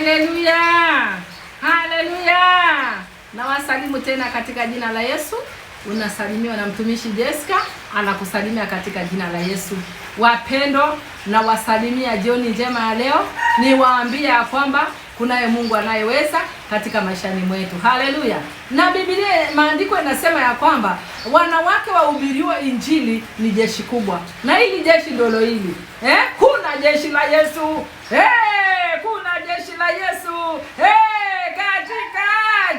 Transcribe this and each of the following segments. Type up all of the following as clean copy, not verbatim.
Haleluya, haleluya. Na wasalimu tena katika jina la Yesu. Unasalimiwa na mtumishi Jessica, anakusalimia katika jina la Yesu. Wapendo, na wasalimia jioni njema ya leo. Niwaambia kwamba kunaye Mungu anayeweza katika maishani mwetu. Haleluya. Na Biblia, maandiko yanasema ya kwamba wanawake wahubiriwa injili ni jeshi kubwa. Na hili jeshi ndilo hili. Kuna jeshi la Yesu. Kuna jeshi la Yesu. Katika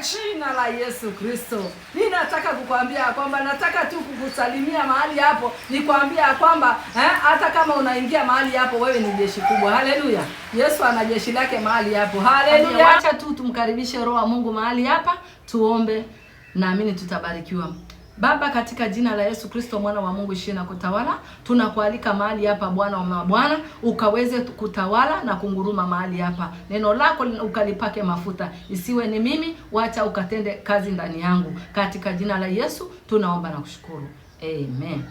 jina la Yesu Kristo. Ninataka kukuambia kwamba nataka tu kukusalimia mahali hapo, nikwambia kwamba hata kama unaingia mahali hapo wewe ni jeshi kubwa. Haleluya. Yesu ana jeshi lake mahali hapo. Haleluya. Acha tu tumkaribishe Roho wa Mungu mahali hapa, tuombe, naamini tutabarikiwa. Baba, katika jina la Yesu Kristo mwana wa Mungu ishiye na kutawala, tunakualika mahali hapa Bwana wa mabwana, ukaweze kutawala na kunguruma mahali hapa. Neno lako ukalipake mafuta, isiwe ni mimi, wacha ukatende kazi ndani yangu. Katika jina la Yesu tunaomba na kushukuru. Amen.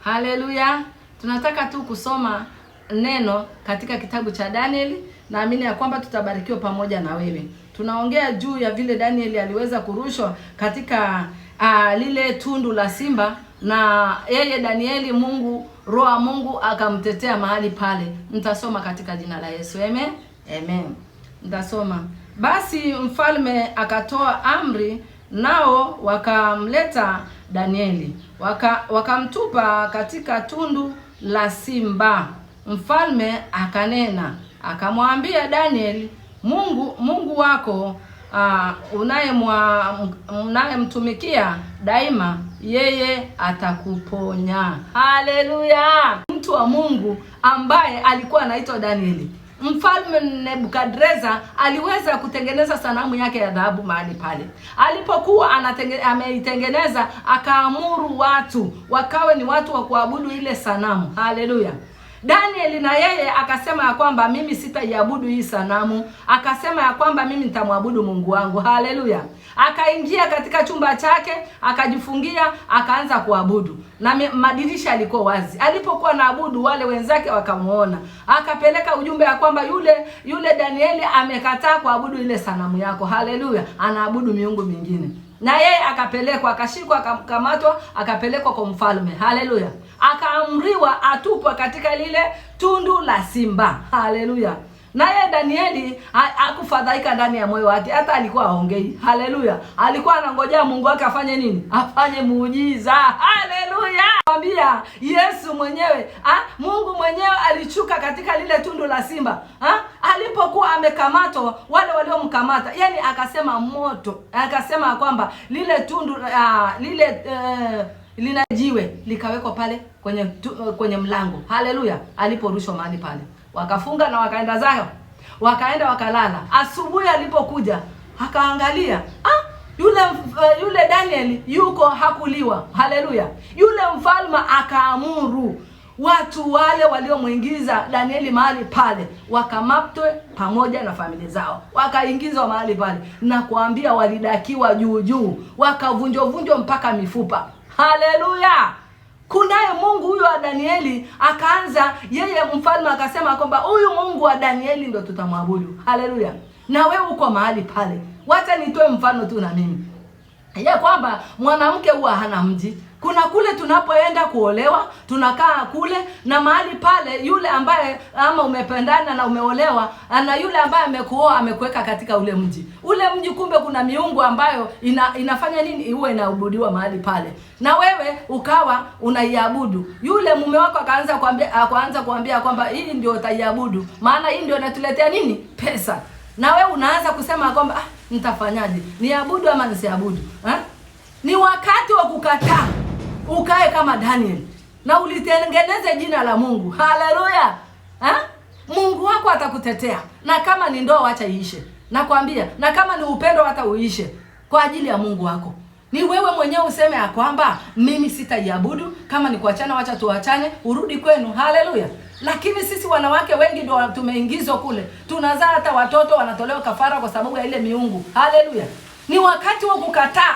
Haleluya. Tunataka tu kusoma neno katika kitabu cha Danieli. Naamini ya kwamba tutabarikiwa pamoja na wewe. Tunaongea juu ya vile Danieli aliweza kurushwa katika lile tundu la simba, na yeye Danieli, Mungu, Roho wa Mungu akamtetea mahali pale. Nitasoma katika jina la Yesu. Amen. Amen. Nitasoma. Basi mfalme akatoa amri, nao wakamleta Danieli, wakamtupa katika tundu la simba. Mfalme akanena, akamwambia Danieli, Mungu wako unayemtumikia daima, yeye atakuponya. Haleluya. Mtu wa Mungu ambaye alikuwa anaitwa Danieli. Mfalme Nebukadreza aliweza kutengeneza sanamu yake ya dhahabu mahali pale. Alipokuwa ameitengeneza, akaamuru watu wakawe ni watu wa kuabudu ile sanamu. Haleluya. Danieli na yeye akasema ya kwamba mimi sitaiabudu hii sanamu, akasema ya kwamba mimi nitamwabudu Mungu wangu. Haleluya. Akaingia katika chumba chake, akajifungia, akaanza kuabudu. Na madirisha yalikuwa wazi. Alipokuwa naabudu, wale wenzake wakamuona. Akapeleka ujumbe ya kwamba yule Danieli amekataa kuabudu ile sanamu yako. Haleluya. Anaabudu miungu mingine. Na yeye akapelekwa, akashikwa, akakamatwa, akapelekwa kwa mfalme. Haleluya. Akaamriwa atupwe katika lile tundu la simba. Haleluya. Na yeye Danieli hakufadhaika ndani ya moyo wake, hata alikuwa aongei. Haleluya. Alikuwa anangojea Mungu wake afanye nini? Afanye muujiza. Haleluya. Mwambia Yesu mwenyewe, Mungu mwenyewe alichuka katika lile tundu la simba. Alipokuwa amekamatwa, wale waliomkamata, yani akasema moto, akasema kwamba lile tundu lina jiwe likawekwa pale kwenye mlango. Haleluya. Aliporushwa mahali pale, wakafunga na wakaenda zao, wakaenda wakalala. Asubuhi alipokuja akaangalia, yule Danieli yuko hakuliwa. Haleluya. Yule mfalme akaamuru watu wale waliomuingiza Danieli mahali pale wakamatwe pamoja na familia zao, wakaingizwa mahali pale, na kuambia walidakiwa juu, wakavunjwa mpaka mifupa. Haleluya. Kunaye Mungu huyo wa Danieli. Akaanza yeye mfalme akasema kwamba huyu Mungu wa Danieli ndio tutamwabudu. Haleluya. Na wewe uko mahali pale. Wacha nitoe mfano tu na mimi. Ya kwamba mwanamke huwa hana mji. Kuna kule tunapoenda kuolewa, tunakaa kule, na mahali pale yule ambaye ama umependana na umeolewa, na yule ambaye amekuoa amekuweka katika ule mji. Ule mji kumbe kuna miungu ambayo inafanya nini? Iwe inaabudiwa mahali pale. Na wewe ukawa unaiabudu. Yule mume wako akaanza kuambia kwamba hii ndio utaiabudu, maana hii ndio inatuletea nini? Pesa. Na wewe unaanza kusema kwamba nitafanyaje? Niabudu ama nisiabudu? Ni wakati wa kukataa. Ukae kama Daniel na ulitengeneze jina la Mungu. Haleluya. Mungu wako atakutetea. Na kama ni ndoa acha iishe. Nakwambia, na kama ni upendo hata uishe kwa ajili ya Mungu wako. Ni wewe mwenyewe useme ya kwamba mimi sitaiabudu, kama ni kuachana wacha tuachane, urudi kwenu. Haleluya. Lakini sisi wanawake wengi ndio tumeingizwa kule. Tunazaa hata watoto wanatolewa kafara kwa sababu ya ile miungu. Haleluya. Ni wakati wa kukataa.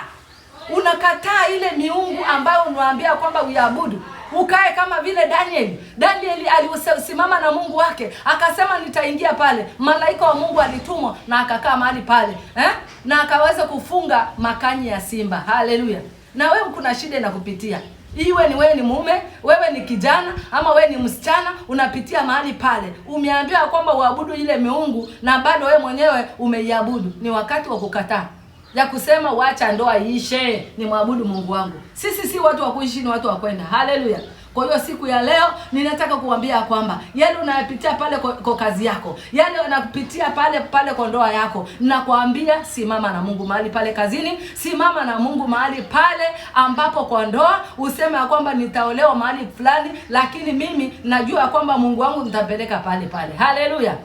Unakataa ile miungu ambayo unawaambia kwamba uiabudu. ukae kama vile Danieli alisimama na Mungu wake, akasema nitaingia pale. Malaika wa Mungu alitumwa na akakaa mahali pale, na akaweza kufunga makanyi ya simba. Haleluya. Na wewe kuna shida na kupitia, iwe ni wewe ni mume, wewe ni kijana, ama wewe ni msichana, unapitia mahali pale, umeambiwa kwamba uabudu ile miungu na bado wewe mwenyewe umeiabudu. Ni wakati wa kukataa, ya kusema wacha ndoa iishe, ni mwabudu Mungu wangu. Sisi si watu wa kuishi, ni watu wa kwenda. Haleluya. Kwa hiyo siku ya leo ninataka kuambia kwamba yale unayopitia pale kwa kazi yako, yale unapitia pale kwa ndoa yako, ninakwambia simama na Mungu mahali pale kazini, simama na Mungu mahali pale ambapo kwa ndoa useme ya kwamba nitaolewa mahali fulani, lakini mimi najua kwamba Mungu wangu nitapeleka pale. Haleluya.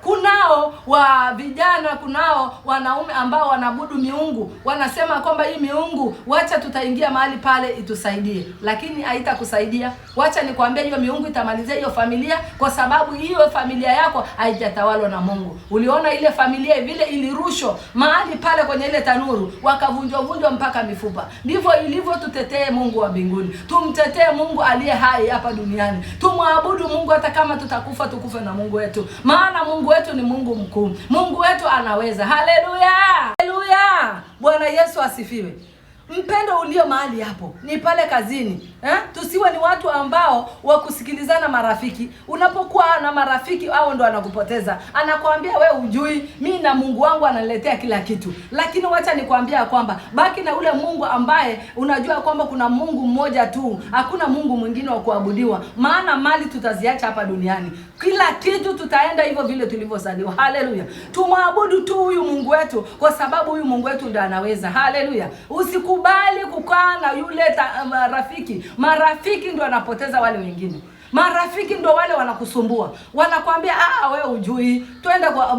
Kunao wa vijana, kunao wanaume ambao wanabudu miungu, wanasema kwamba hii miungu wacha tutaingia mahali pale itusaidie, lakini haitakusaidia. Wacha nikwambie, hiyo miungu itamalizia hiyo familia, kwa sababu hiyo familia yako haijatawalwa na Mungu. Uliona ile familia vile ilirushwa mahali pale kwenye ile tanuru, wakavunjwa mpaka mifupa. Ndivyo ilivyo. Tutetee Mungu wa mbinguni, tumtetee Mungu aliye hai hapa duniani, tumwabudu Mungu hata kama tutakufa, tukufe na Mungu wetu, maana Mungu wetu ni Mungu mkuu. Mungu wetu anaweza. Haleluya. Haleluya. Bwana Yesu asifiwe. Mpendo ulio mahali hapo ni pale kazini, tusiwe ni watu ambao wa kusikilizana marafiki. Unapokuwa na marafiki hao ndo anakupoteza. Anakuambia wewe hujui, mimi na Mungu wangu ananiletea kila kitu. Lakini wacha nikwambia kwamba baki na ule Mungu ambaye unajua kwamba kuna Mungu mmoja tu, hakuna Mungu mwingine wa kuabudiwa. Maana mali tutaziacha hapa duniani, kila kitu tutaenda hivyo vile tulivyozaliwa. Haleluya. Tumwabudu tu huyu Mungu wetu, kwa sababu huyu Mungu wetu ndiye anaweza. Haleluya. Usikubali kukaa na yule marafiki. Marafiki ndio wanapoteza wale wengine. Marafiki ndio wale wanakusumbua, wanakuambia wewe hujui, twende kwa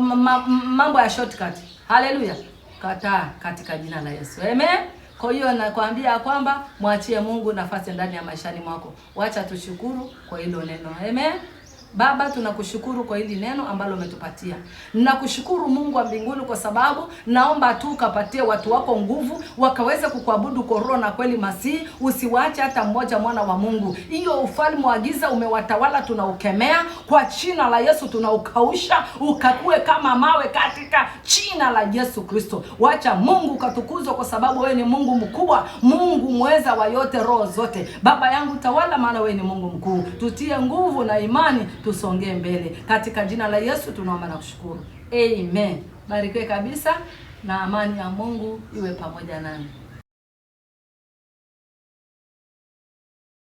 mambo ya shortcut. Haleluya. Kataa katika jina la Yesu. Amen. Kwa hiyo nakwambia kwamba mwachie Mungu nafasi ndani ya maishani mwako. Wacha tushukuru kwa hilo neno. Amen. Baba, tunakushukuru kwa hili neno ambalo umetupatia. Ninakushukuru Mungu wa mbinguni, kwa sababu naomba tu ukapatie watu wako nguvu, wakaweze kukuabudu kwa roho na kweli Masihi. Usiwache hata mmoja, mwana wa Mungu. Hiyo ufalme wa giza umewatawala, tunaukemea kwa jina la Yesu, tunaukausha ukakue kama mawe katika jina la Yesu Kristo. Wacha Mungu katukuzwe, kwa sababu wewe ni Mungu mkubwa, Mungu mweza wa yote, roho zote. Baba yangu tawala, maana wewe ni Mungu mkuu. Tutie nguvu na imani, tusongee mbele. Katika jina la Yesu tunaomba na kushukuru. Amen. Barikiwe kabisa na amani ya Mungu iwe pamoja nami.